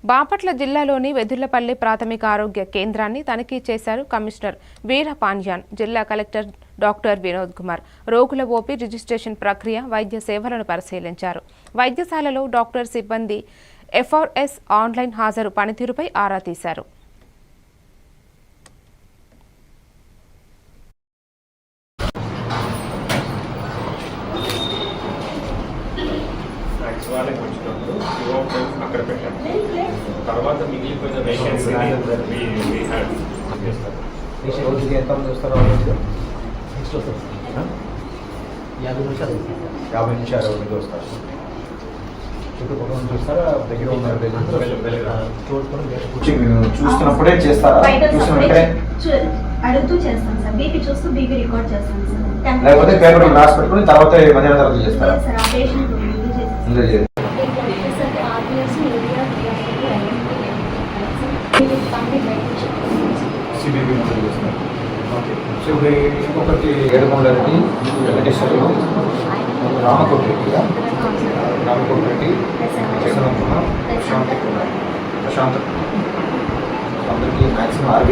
బాపట్ల జిల్లాలోని వెదుర్లపల్లి ప్రాథమిక ఆరోగ్య కేంద్రాన్ని తనిఖీ చేశారు కమిషనర్ వీర పాండ్యాన్. జిల్లా కలెక్టర్ డాక్టర్ వినోద్ కుమార్ రోగుల ఓపీ రిజిస్ట్రేషన్ ప్రక్రియ, వైద్య సేవలను పరిశీలించారు. వైద్యశాలలో డాక్టర్ సిబ్బంది FRS ఆన్లైన్ హాజరు పనితీరుపై ఆరా తీశారు. అక్కడ పెట్టాము. తర్వాత మిగిలిపోయిన వేకెన్సీ రోజుకి ఎంత మంది వస్తారో 50 నిమిషాలు వస్తారు. చుట్టుపక్కల నుంచి చూస్తారా, దగ్గర ఉన్నారు చూస్తున్నప్పుడే చేస్తారా? అడుగుతూ చేస్తాం సార్. బీపీ చూస్తూ బీపీ రికార్డ్ చేస్తాం సార్. లేకపోతే పేపర్ రాసి పెట్టుకుని తర్వాత మధ్యాహ్నం తర్వాత చేస్తారా? సార్ ఆ పేషెంట్ ఇంకొకటి ఏడుకొండరెడ్డి, వెంకటేశ్వరరావు, రామకోటి రెడ్డి, ప్రశాంత్ అందరికీ మ్యాక్సిమం 6